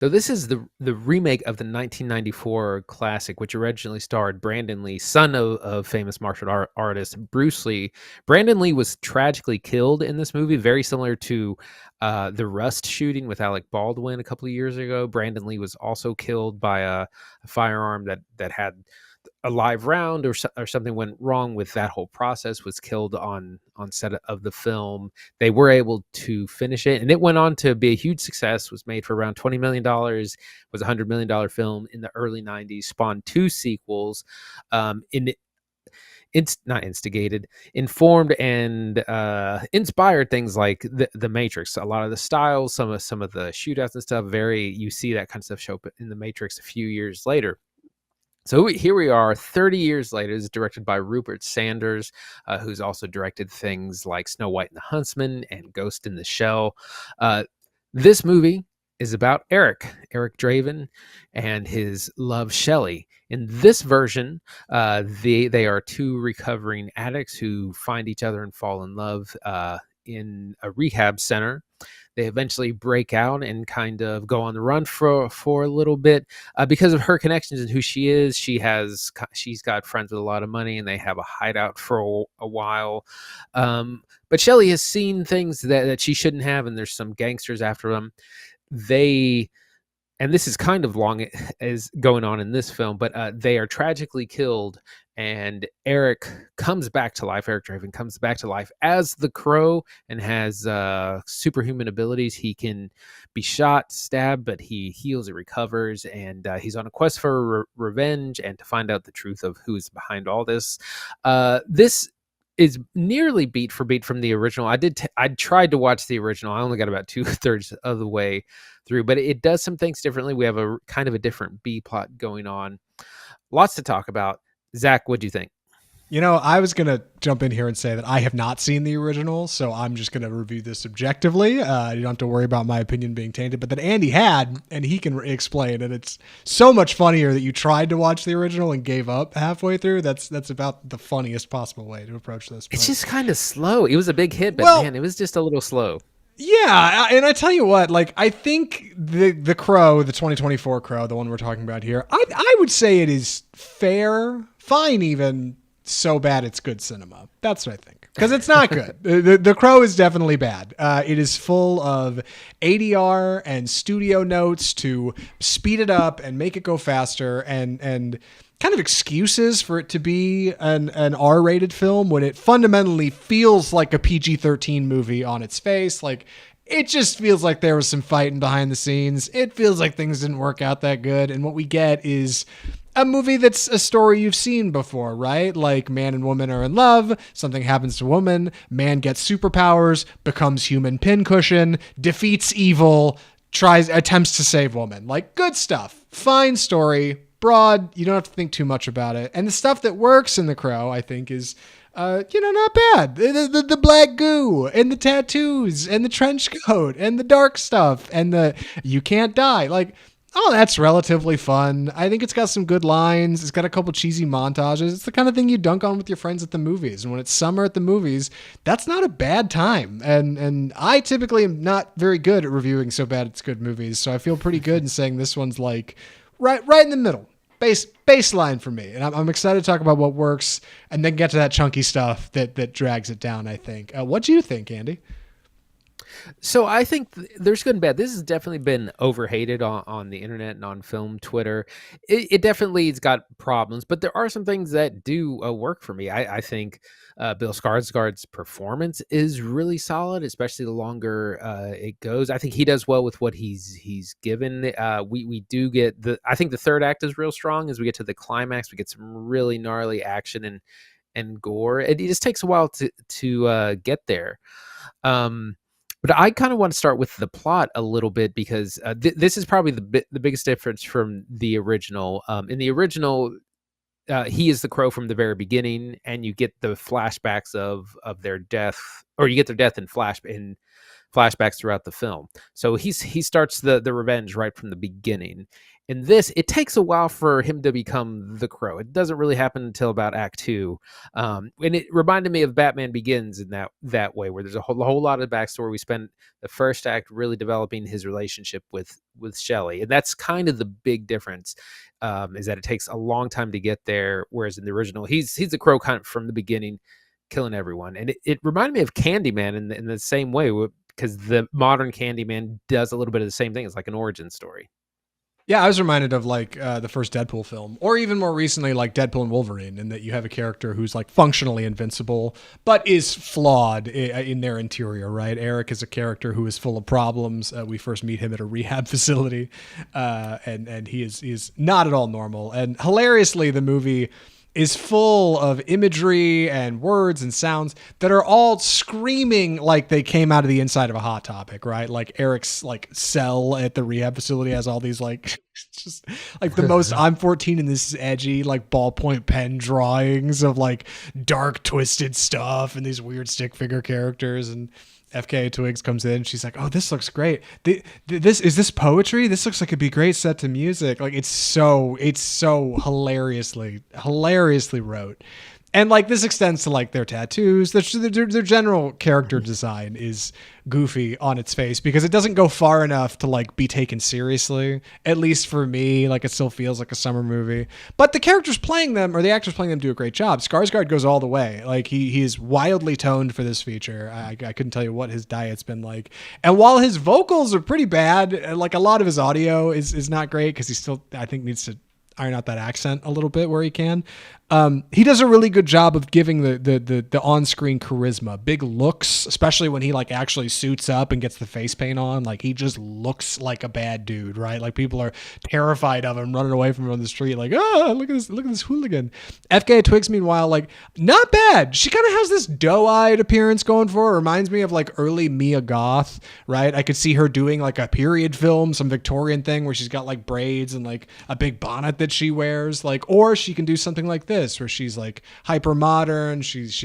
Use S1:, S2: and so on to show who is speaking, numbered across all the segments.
S1: So this is the remake of the 1994 classic, which originally starred Brandon Lee, son of famous artist Bruce Lee. Brandon Lee was tragically killed in this movie, very similar to the Rust shooting with Alec Baldwin a couple of years ago. Brandon Lee was also killed by a firearm that had a live round, or something went wrong with that whole process, was killed on set of the film. They were able to finish it, and it went on to be a huge success. Was made for around $20 million. Was $100 million film in the early '90s. Spawned two sequels. In it's not instigated, informed, and inspired things like the Matrix. A lot of the styles, some of the shootouts and stuff. You see that kind of stuff show up in the Matrix a few years later. So here we are, 30 years later. It's directed by Rupert Sanders, who's also directed things like Snow White and the Huntsman and Ghost in the Shell. This movie is about Eric Draven, and his love Shelly. In this version, they are two recovering addicts who find each other and fall in love in a rehab center. They eventually break out and kind of go on the run for a little bit because of her connections and who she is. She's got friends with a lot of money, and they have a hideout for a while. But Shelley has seen things that she shouldn't have, and there's some gangsters after them. And this is kind of long as going on in this film, but they are tragically killed, and Eric Draven comes back to life as the Crow, and has superhuman abilities. He can be shot, stabbed, but he heals and recovers, and he's on a quest for revenge and to find out the truth of who is behind all this. This is nearly beat for beat from the original. I tried to watch the original. I only got about 2/3 of the way through, but it does some things differently. We have a kind of a different B plot going on. Lots to talk about. Zach, what do you think?
S2: I was going to jump in here and say that I have not seen the original, so I'm just going to review this objectively. You don't have to worry about my opinion being tainted, but that Andy had, and he can explain. And it's so much funnier that you tried to watch the original and gave up halfway through. That's about the funniest possible way to approach this.
S1: It's just kind of slow. It was a big hit, but man, it was just a little slow.
S2: Yeah, and I tell you what, I think the Crow, the 2024 Crow, the one we're talking about here, I would say it is fair, fine even, so bad it's good cinema. That's what I think. Because it's not good. The Crow is definitely bad. It is full of ADR and studio notes to speed it up and make it go faster, and kind of excuses for it to be an R-rated film when it fundamentally feels like a PG-13 movie on its face. It just feels like there was some fighting behind the scenes. It feels like things didn't work out that good. And what we get is a movie that's a story you've seen before, right? Like man and woman are in love, something happens to woman, man gets superpowers, becomes human pincushion, defeats evil, attempts to save woman. Good stuff. Fine story. Broad. You don't have to think too much about it. And the stuff that works in The Crow, I think, is not bad. The black goo and the tattoos and the trench coat and the dark stuff and the you can't die. That's relatively fun. I think it's got some good lines. It's got a couple cheesy montages. It's the kind of thing you dunk on with your friends at the movies. And when it's summer at the movies, that's not a bad time. And I typically am not very good at reviewing so bad it's good movies. So I feel pretty good in saying this one's right in the middle. Baseline for me. And I'm excited to talk about what works and then get to that chunky stuff that drags it down, I think. What do you think, Andy?
S1: So I think there's good and bad. This has definitely been overhated on the internet and on film Twitter. It definitely has got problems, but there are some things that do work for me. I think Bill Skarsgard's performance is really solid, especially the longer it goes. I think he does well with what he's given. We do get I think the third act is real strong. As we get to the climax, we get some really gnarly action and gore. It just takes a while to get there. But I kind of want to start with the plot a little bit because this is probably the biggest difference from the original. In the original, he is the Crow from the very beginning, and you get the flashbacks of their death, or you get their death in flashbacks throughout the film. So he starts the revenge right from the beginning. In this, it takes a while for him to become the Crow. It doesn't really happen until about Act Two, and it reminded me of Batman Begins in that way, where there's a whole lot of backstory. We spent the first act really developing his relationship with Shelly, and that's kind of the big difference. Is that it takes a long time to get there, whereas in the original, he's the Crow kind of from the beginning, killing everyone. And it reminded me of Candyman in the same way, because the modern Candyman does a little bit of the same thing. It's like an origin story.
S2: Yeah, I was reminded of like the first Deadpool film, or even more recently, like Deadpool and Wolverine, in that you have a character who's like functionally invincible, but is flawed in their interior, right? Eric is a character who is full of problems. We first meet him at a rehab facility, and he is not at all normal. And hilariously, the movie is full of imagery and words and sounds that are all screaming like they came out of the inside of a Hot Topic, right? Like Eric's like cell at the rehab facility has all these like just like the most I'm 14 and this is edgy like ballpoint pen drawings of like dark twisted stuff and these weird stick figure characters. And FKA Twigs comes in. She's like, "Oh, this looks great. This is this poetry? This looks like it'd be great set to music. Like it's so hilariously wrote." And like this extends to like their tattoos. Their general character design is goofy on its face because it doesn't go far enough to like be taken seriously. At least for me, like it still feels like a summer movie. But the characters playing them or the actors playing them do a great job. Skarsgard goes all the way. Like he is wildly toned for this feature. I couldn't tell you what his diet's been like. And while his vocals are pretty bad, like a lot of his audio is not great because he still I think needs to iron out that accent a little bit where he can. He does a really good job of giving the on-screen charisma, big looks, especially when he like actually suits up and gets the face paint on. Like he just looks like a bad dude, right? Like people are terrified of him, running away from him on the street. Like, oh, look at this hooligan. FKA Twigs, meanwhile, like not bad. She kind of has this doe-eyed appearance going for her. Reminds me of like early Mia Goth, right? I could see her doing like a period film, some Victorian thing where she's got like braids and like a big bonnet that she wears, like, or she can do something like this where she's like hyper modern. She's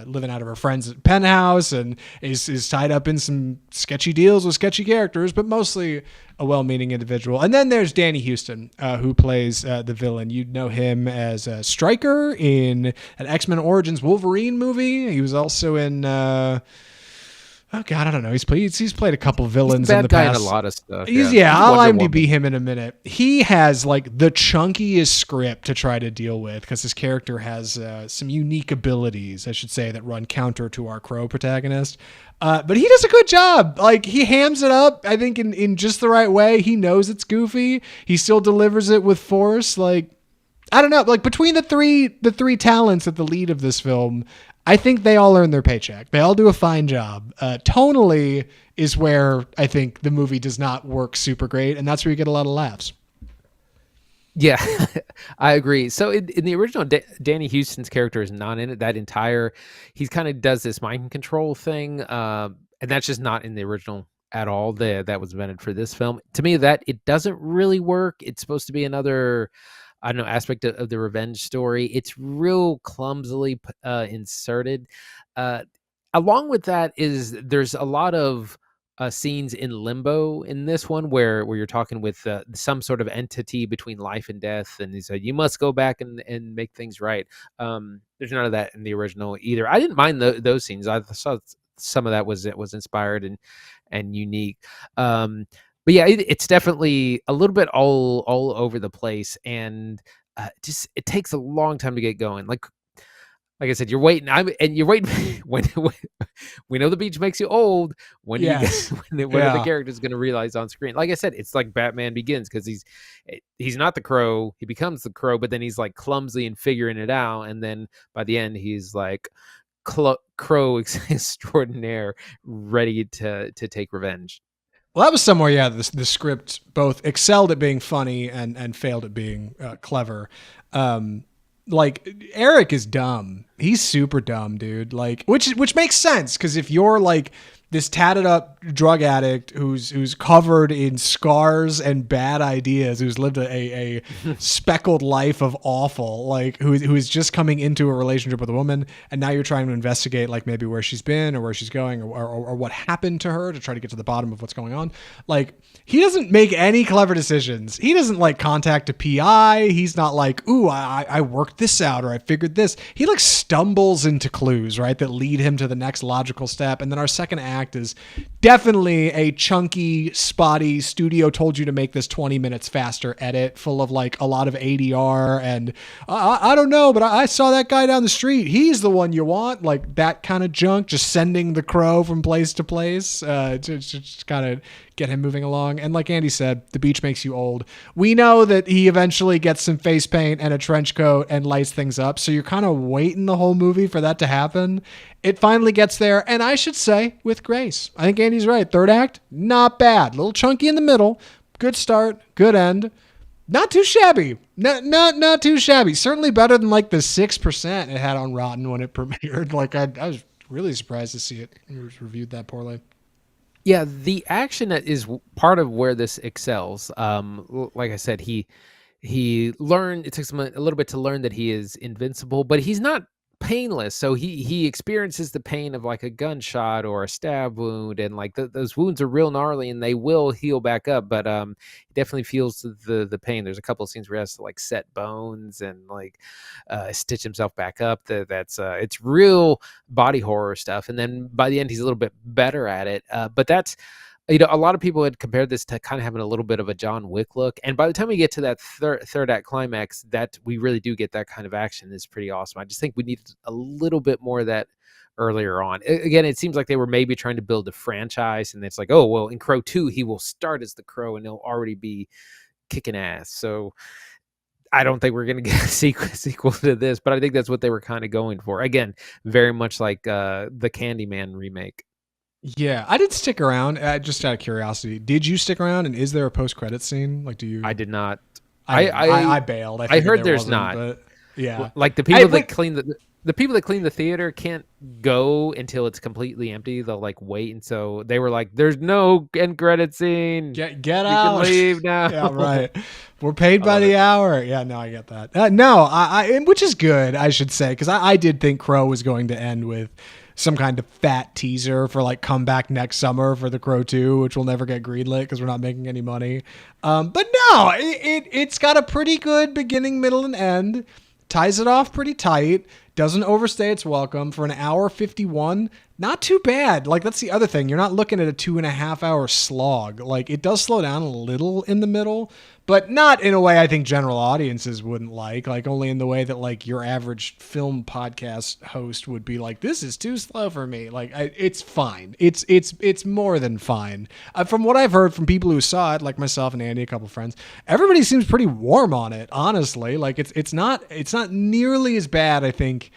S2: living out of her friend's penthouse and is tied up in some sketchy deals with sketchy characters, but mostly a well-meaning individual. And then there's Danny Houston, who plays the villain. You'd know him as Stryker in an X-Men Origins Wolverine movie. He was also in oh God, I don't know. He's played a couple villains in the past.
S1: He's a lot of stuff.
S2: I'll IMDb him in a minute. He has like the chunkiest script to try to deal with because his character has some unique abilities, I should say, that run counter to our Crow protagonist. But he does a good job. Like he hams it up, I think, in just the right way. He knows it's goofy. He still delivers it with force. Like I don't know. Like between the three talents at the lead of this film, I think they all earn their paycheck. They all do a fine job. Tonally is where I think the movie does not work super great, and that's where you get a lot of laughs.
S1: Yeah, I agree. So in the original, Danny Houston's character is not in it. He kind of does this mind control thing, and that's just not in the original at all. That was invented for this film. To me, that it doesn't really work. It's supposed to be another, I don't know, aspect of the revenge story. It's real clumsily inserted. Along with that there's a lot of scenes in limbo in this one where you're talking with some sort of entity between life and death, and he said you must go back and make things right. There's none of that in the original either. I didn't mind those scenes. I saw some of that was inspired and unique. But yeah, it's definitely a little bit all over the place, and just it takes a long time to get going. Like I said, you're waiting. You're waiting when we know the beach makes you old. When
S2: Yes.
S1: when the character is going to realize on screen. Like I said, it's like Batman Begins because he's not the Crow. He becomes the Crow, but then he's like clumsy and figuring it out, and then by the end he's like Crow extraordinaire, ready to take revenge.
S2: Well, that was somewhere, yeah, the script both excelled at being funny and failed at being clever. Like Eric is dumb. He's super dumb, dude. Like, which makes sense because if you're like this tatted up drug addict who's covered in scars and bad ideas, who's lived a speckled life of awful, like who is just coming into a relationship with a woman, and now you're trying to investigate like maybe where she's been or where she's going or what happened to her to try to get to the bottom of what's going on. Like, he doesn't make any clever decisions. He doesn't like contact a PI. He's not like, ooh, I worked this out or I figured this. He like stumbles into clues, right, that lead him to the next logical step. And then our second act is definitely a chunky, spotty studio told you to make this 20 minutes faster edit full of like a lot of ADR and I don't know, but I saw that guy down the street. He's the one you want, like that kind of junk, just sending the crow from place to place to just kind of get him moving along. And like Andy said, the beach makes you old. We know that he eventually gets some face paint and a trench coat and lights things up. So you're kind of waiting the whole movie for that to happen. It finally gets there. And I should say with grace, I think Andy's right. Third act, not bad. A little chunky in the middle. Good start, good end. Not too shabby. Not too shabby. Certainly better than like the 6% it had on Rotten when it premiered. Like I was really surprised to see it reviewed that poorly.
S1: Yeah, the action is part of where this excels. Like I said, he learned. It took him a little bit to learn that he is invincible, but he's not painless. So he experiences the pain of like a gunshot or a stab wound, and like those wounds are real gnarly, and they will heal back up. But he definitely feels the pain. There's a couple of scenes where he has to like set bones and like stitch himself back up. That's it's real body horror stuff. And then by the end, he's a little bit better at it. But that's, a lot of people had compared this to kind of having a little bit of a John Wick look. And by the time we get to that third act climax, that we really do get that kind of action is pretty awesome. I just think we need a little bit more of that earlier on. Again, it seems like they were maybe trying to build a franchise, and it's like, oh, well, in Crow 2, he will start as the Crow and he'll already be kicking ass. So I don't think we're going to get a sequel to this, but I think that's what they were kind of going for. Again, very much like the Candyman remake.
S2: Yeah, I did stick around. Just out of curiosity, did you stick around? And is there a post-credit scene? Like, do you?
S1: I did not.
S2: I bailed.
S1: I heard there's not.
S2: But yeah,
S1: like the people that clean the people that clean the theater can't go until it's completely empty. They'll like wait, and so they were like, "There's no end credit scene.
S2: Get
S1: you
S2: out.
S1: Can leave now."
S2: Yeah, right. We're paid by the hour. Yeah, no, I get that. No, which is good, I should say, because I did think Crow was going to end with some kind of fat teaser for like come back next summer for the Crow 2, which will never get greenlit because we're not making any money. But no, it's got a pretty good beginning, middle, and end. Ties it off pretty tight. Doesn't overstay its welcome for an hour 51. Not too bad. Like, that's the other thing. You're not looking at a 2.5 hour slog. Like, it does slow down a little in the middle, but not in a way I think general audiences wouldn't like only in the way that like your average film podcast host would be like, this is too slow for me. Like, it's fine. It's more than fine. From what I've heard from people who saw it, like myself and Andy, a couple friends, everybody seems pretty warm on it, honestly. Like, it's not nearly as bad, I think,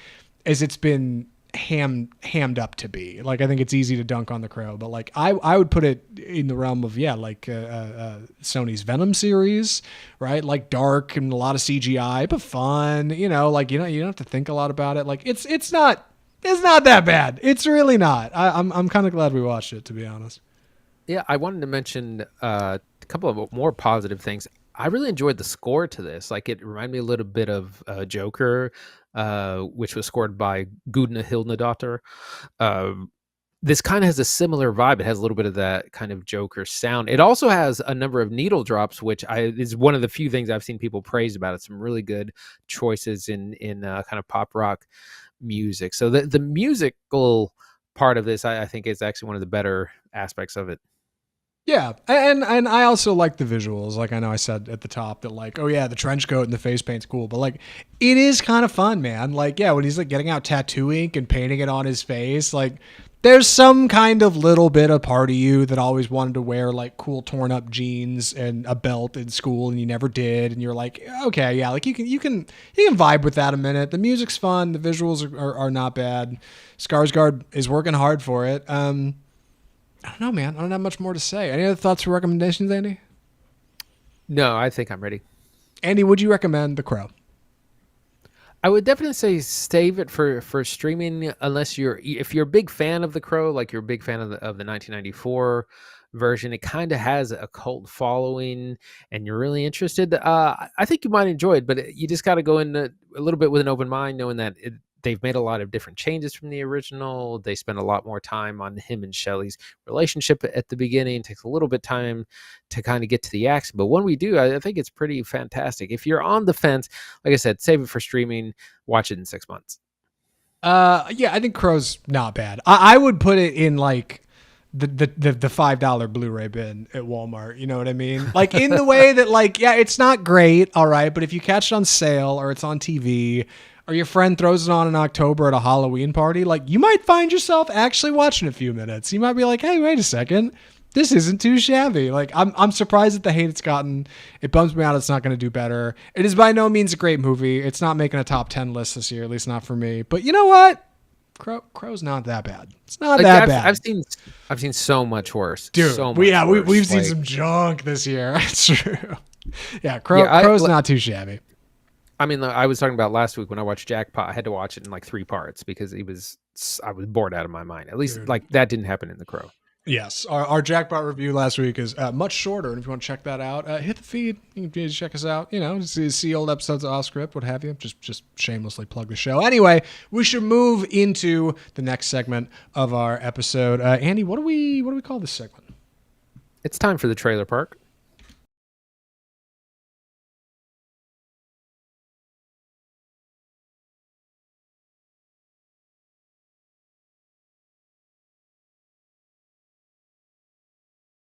S2: as it's been hammed up to be. Like, I think it's easy to dunk on the Crow, but like I would put it in the realm of Sony's Venom series, right? Like dark and a lot of CGI, but fun. Like you don't have to think a lot about it. Like it's not that bad. It's really not. I'm kind of glad we watched it, to be honest.
S1: Yeah, I wanted to mention a couple of more positive things. I really enjoyed the score to this. Like, it reminded me a little bit of Joker, which was scored by Gudna Hilnadottir. This kind of has a similar vibe. It has a little bit of that kind of Joker sound. It also has a number of needle drops, which is one of the few things I've seen people praise about it. Some really good choices in kind of pop rock music. So the musical part of this, I think, is actually one of the better aspects of it.
S2: Yeah, and I also like the visuals. Like, I know I said at the top that like, oh yeah, the trench coat and the face paint's cool, but like, it is kind of fun, man. Like, yeah, when he's like getting out tattoo ink and painting it on his face, like, there's some kind of little bit of part of you that always wanted to wear like cool torn up jeans and a belt in school, and you never did. And you're like, okay, yeah, like you can vibe with that a minute. The music's fun, the visuals are not bad. Skarsgard is working hard for it. I don't know, man. I don't have much more to say. Any other thoughts or recommendations, Andy?
S1: No, I think I'm ready.
S2: Andy, would you recommend The Crow?
S1: I would definitely say save it for streaming unless if you're a big fan of The Crow, like you're a big fan of the 1994 version. It kind of has a cult following, and you're really interested. I think you might enjoy it, but you just got to go in a little bit with an open mind, knowing that they've made a lot of different changes from the original. They spend a lot more time on him and Shelley's relationship at the beginning. It takes a little bit time to kind of get to the action, but when we do, I think it's pretty fantastic. If you're on the fence, like I said, save it for streaming. Watch it in 6 months.
S2: Yeah, I think Crow's not bad. I would put it in like the $5 Blu-ray bin at Walmart. You know what I mean? Like in the way that like, yeah, it's not great. All right. But if you catch it on sale or it's on TV or your friend throws it on in October at a Halloween party, like you might find yourself actually watching a few minutes. You might be like, hey, wait a second. This isn't too shabby. Like I'm surprised at the hate it's gotten. It bums me out. It's not going to do better. It is by no means a great movie. It's not making a top 10 list this year, at least not for me. But you know what? Crow's not that bad. It's not that bad.
S1: I've seen so much worse,
S2: dude.
S1: So much
S2: worse. We've seen
S1: like,
S2: some junk this year. It's true. Yeah, Crow's not too shabby.
S1: I mean, I was talking about last week when I watched Jackpot. I had to watch it in like 3 parts because I was bored out of my mind. At least like that didn't happen in The Crow.
S2: Yes, our Jackpot review last week is much shorter, and if you want to check that out, hit the feed. You can check us out. You know, see old episodes of Off Script, what have you. Just shamelessly plug the show. Anyway, we should move into the next segment of our episode. Andy, what do we call this segment?
S1: It's time for the trailer park.